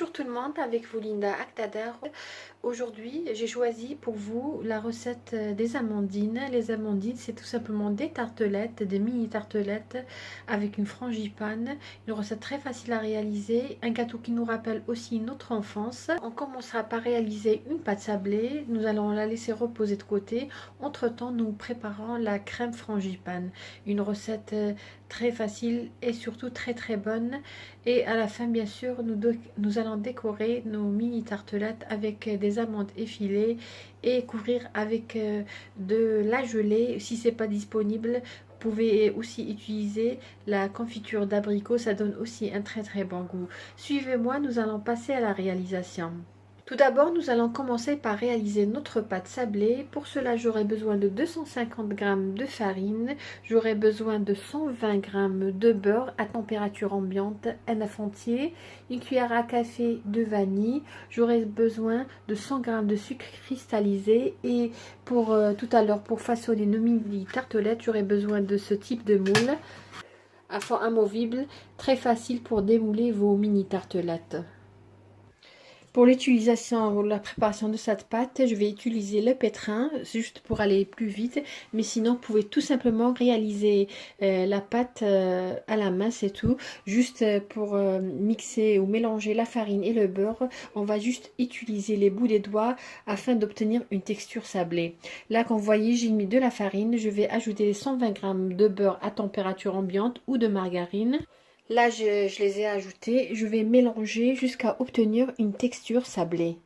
Bonjour tout le monde, avec vous Linda Actader. Aujourd'hui, j'ai choisi pour vous la recette des amandines. Les amandines, c'est tout simplement des tartelettes, des mini tartelettes avec une frangipane. Une recette très facile à réaliser, un gâteau qui nous rappelle aussi notre enfance. On commencera par réaliser une pâte sablée. Nous allons la laisser reposer de côté. Entre-temps, nous préparons la crème frangipane. Une recette très facile et surtout très bonne. Et à la fin, bien sûr, nous allons décorer nos mini tartelettes avec des amandes effilées et couvrir avec de la gelée. Si c'est pas disponible, vous pouvez aussi utiliser la confiture d'abricot, ça donne aussi un très bon goût. Suivez-moi, nous allons passer à la réalisation. Tout d'abord, nous allons commencer par réaliser notre pâte sablée. Pour cela, j'aurai besoin de 250 g de farine, j'aurai besoin de 120 g de beurre à température ambiante, un œuf entier, une cuillère à café de vanille, j'aurai besoin de 100 g de sucre cristallisé et pour tout à l'heure, pour façonner nos mini tartelettes, j'aurai besoin de ce type de moule à fond amovible, très facile pour démouler vos mini tartelettes. Pour l'utilisation ou la préparation de cette pâte, je vais utiliser le pétrin, juste pour aller plus vite. Mais sinon, vous pouvez tout simplement réaliser la pâte à la main, c'est tout. Juste pour mixer ou mélanger la farine et le beurre, on va juste utiliser les bouts des doigts afin d'obtenir une texture sablée. Là, comme vous voyez, j'ai mis de la farine. Je vais ajouter les 120 g de beurre à température ambiante ou de margarine. Là, je les ai ajoutés. Je vais mélanger jusqu'à obtenir une texture sablée.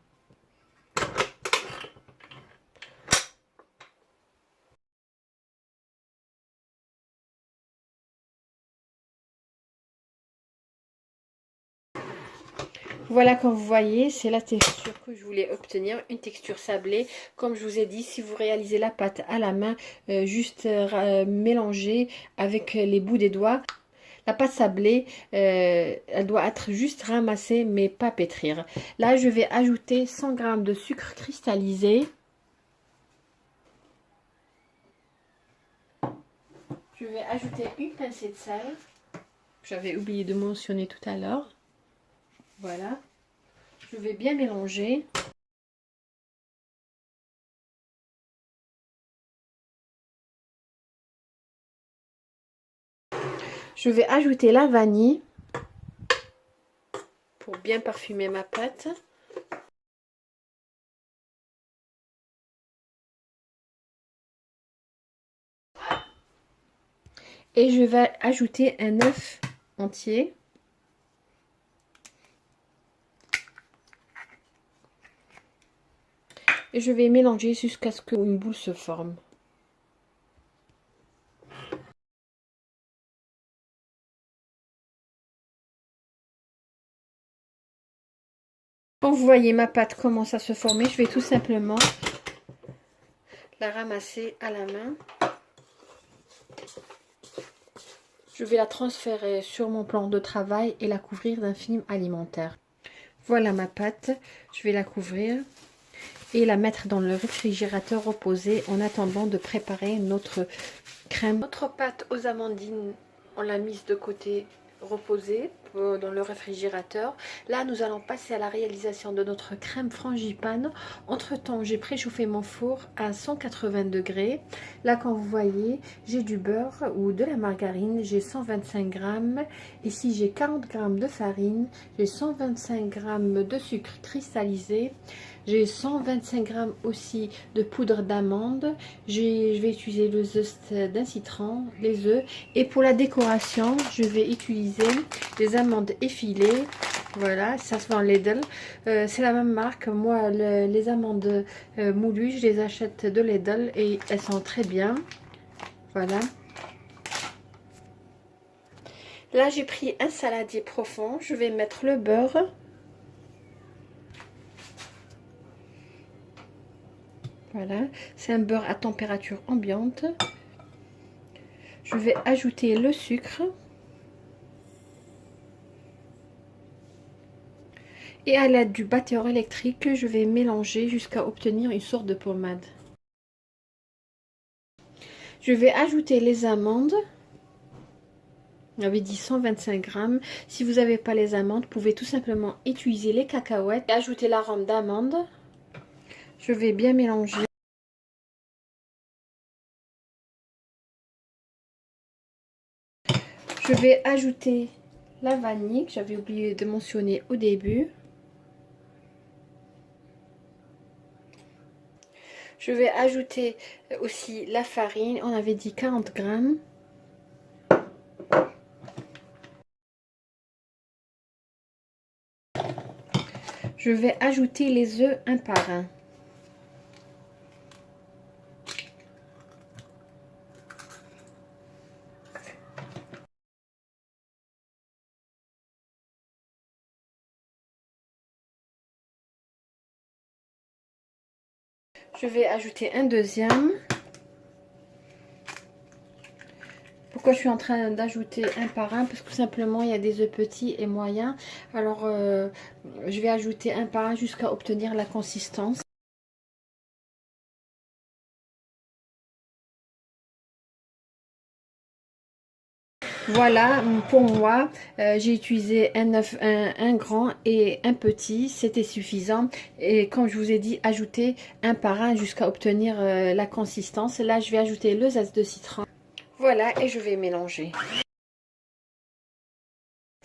Voilà, comme vous voyez, c'est la texture que je voulais obtenir, une texture sablée. Comme je vous ai dit, si vous réalisez la pâte à la main, juste mélanger avec les bouts des doigts. La pâte sablée, elle doit être juste ramassée, mais pas pétrir. Là, je vais ajouter 100 g de sucre cristallisé. Je vais ajouter une pincée de sel. J'avais oublié de mentionner tout à l'heure. Voilà. Je vais bien mélanger. Je vais ajouter la vanille pour bien parfumer ma pâte. Et je vais ajouter un œuf entier. Et je vais mélanger jusqu'à ce qu'une boule se forme. Quand vous voyez ma pâte commence à se former, je vais tout simplement la ramasser à la main. Je vais la transférer sur mon plan de travail et la couvrir d'un film alimentaire. Voilà ma pâte, je vais la couvrir et la mettre dans le réfrigérateur reposer en attendant de préparer notre crème. Notre pâte aux amandines, on l'a mise de côté reposer dans le réfrigérateur. Là, nous allons passer à la réalisation de notre crème frangipane. Entre temps, j'ai préchauffé mon four à 180 degrés. Là, comme vous voyez, j'ai du beurre ou de la margarine, j'ai 125 g. Ici, j'ai 40 g de farine, j'ai 125 g de sucre cristallisé, j'ai 125 g aussi de poudre d'amande. Je vais utiliser le zeste d'un citron, les œufs. Et pour la décoration, je vais utiliser des amandes effilées. Voilà, ça se vend Lidl. C'est la même marque. Moi, les amandes moulues, je les achète de Lidl et elles sont très bien. Voilà. Là, j'ai pris un saladier profond. Je vais mettre le beurre. Voilà, c'est un beurre à température ambiante. Je vais ajouter le sucre. Et à l'aide du batteur électrique, je vais mélanger jusqu'à obtenir une sorte de pommade. Je vais ajouter les amandes. On avait dit 125 grammes. Si vous n'avez pas les amandes, vous pouvez tout simplement utiliser les cacahuètes et ajouter l'arôme d'amande. Je vais bien mélanger. Je vais ajouter la vanille que j'avais oublié de mentionner au début. Je vais ajouter aussi la farine. On avait dit 40 grammes. Je vais ajouter les œufs un par un. Je vais ajouter un deuxième. Pourquoi je suis en train d'ajouter un par un? Parce que tout simplement il y a des œufs petits et moyens. Alors je vais ajouter un par un jusqu'à obtenir la consistance. Voilà, pour moi, j'ai utilisé un œuf, un grand et un petit, c'était suffisant. Et comme je vous ai dit, ajouter un par un jusqu'à obtenir la consistance. Là, je vais ajouter le zeste de citron. Voilà, et je vais mélanger.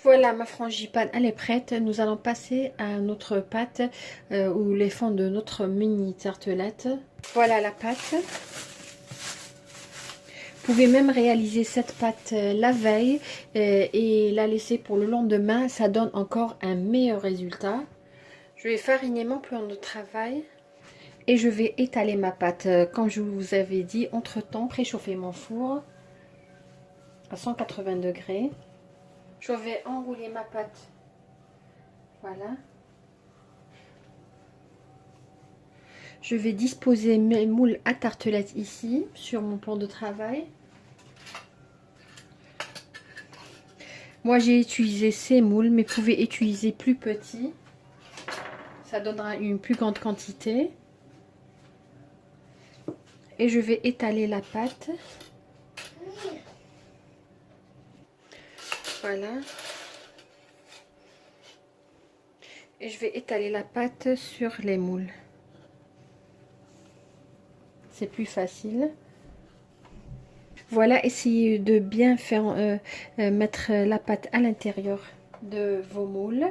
Voilà, ma frangipane, elle est prête. Nous allons passer à notre pâte ou les fonds de notre mini tartelette. Voilà la pâte. Vous pouvez même réaliser cette pâte la veille et la laisser pour le lendemain. Ça donne encore un meilleur résultat. Je vais fariner mon plan de travail et je vais étaler ma pâte. Comme je vous avais dit, entre-temps, préchauffer mon four à 180 degrés. Je vais enrouler ma pâte. Voilà. Je vais disposer mes moules à tartelettes ici, sur mon plan de travail. Moi, j'ai utilisé ces moules, mais vous pouvez utiliser plus petits. Ça donnera une plus grande quantité. Et je vais étaler la pâte. Voilà. Et je vais étaler la pâte sur les moules. C'est plus facile. Voilà, essayez de bien faire mettre la pâte à l'intérieur de vos moules.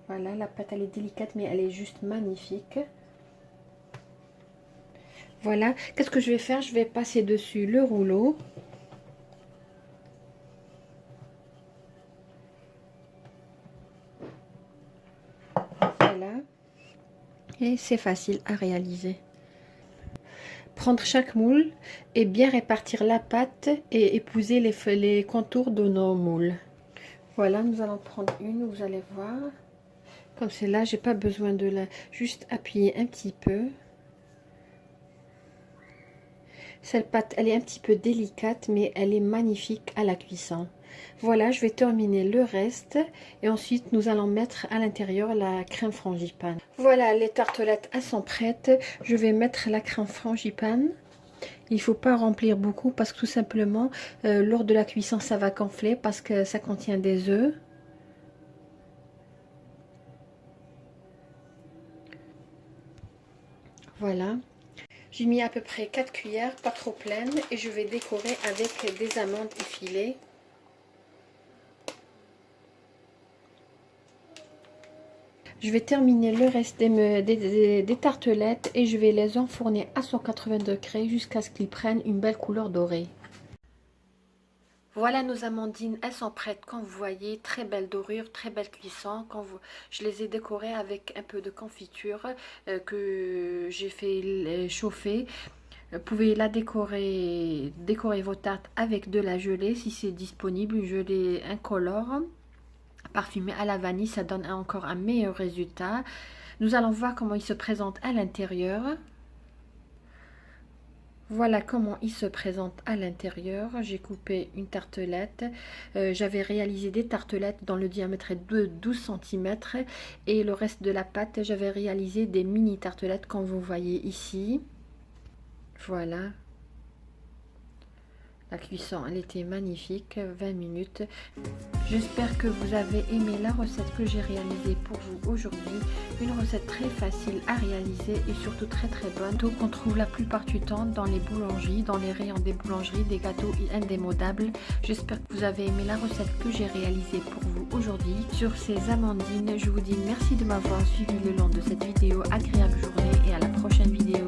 Voilà, la pâte elle est délicate mais elle est juste magnifique. Voilà, qu'est-ce que je vais faire? Je vais passer dessus le rouleau. Voilà. Et c'est facile à réaliser. Prendre chaque moule et bien répartir la pâte et épouser les contours de nos moules. Voilà, nous allons prendre une, vous allez voir. Comme celle-là, j'ai pas besoin de la... Juste appuyer un petit peu. Cette pâte, elle est un petit peu délicate, mais elle est magnifique à la cuisson. Voilà, je vais terminer le reste. Et ensuite, nous allons mettre à l'intérieur la crème frangipane. Voilà, les tartelettes, elles sont prêtes. Je vais mettre la crème frangipane. Il ne faut pas remplir beaucoup parce que tout simplement, lors de la cuisson, ça va gonfler parce que ça contient des œufs. Voilà. J'ai mis à peu près 4 cuillères, pas trop pleines, et je vais décorer avec des amandes effilées. Je vais terminer le reste des tartelettes et je vais les enfourner à 180 degrés jusqu'à ce qu'ils prennent une belle couleur dorée. Voilà nos amandines, elles sont prêtes comme vous voyez, très belle dorure, très belle cuisson. Je les ai décorées avec un peu de confiture que j'ai fait chauffer. Vous pouvez la décorer vos tartes avec de la gelée si c'est disponible, une gelée incolore parfumée à la vanille, ça donne encore un meilleur résultat. Nous allons voir comment il se présente à l'intérieur. Voilà comment il se présente à l'intérieur. J'ai coupé une tartelette. J'avais réalisé des tartelettes dans le diamètre de 12 cm. Et le reste de la pâte, j'avais réalisé des mini tartelettes comme vous voyez ici. Voilà. La cuisson, elle était magnifique, 20 minutes. J'espère que vous avez aimé la recette que j'ai réalisée pour vous aujourd'hui. Une recette très facile à réaliser et surtout très bonne. Tout qu'on trouve la plupart du temps dans les boulangeries, dans les rayons des boulangeries, des gâteaux indémodables. J'espère que vous avez aimé la recette que j'ai réalisée pour vous aujourd'hui sur ces amandines. Je vous dis merci de m'avoir suivi le long de cette vidéo. Agréable journée et à la prochaine vidéo.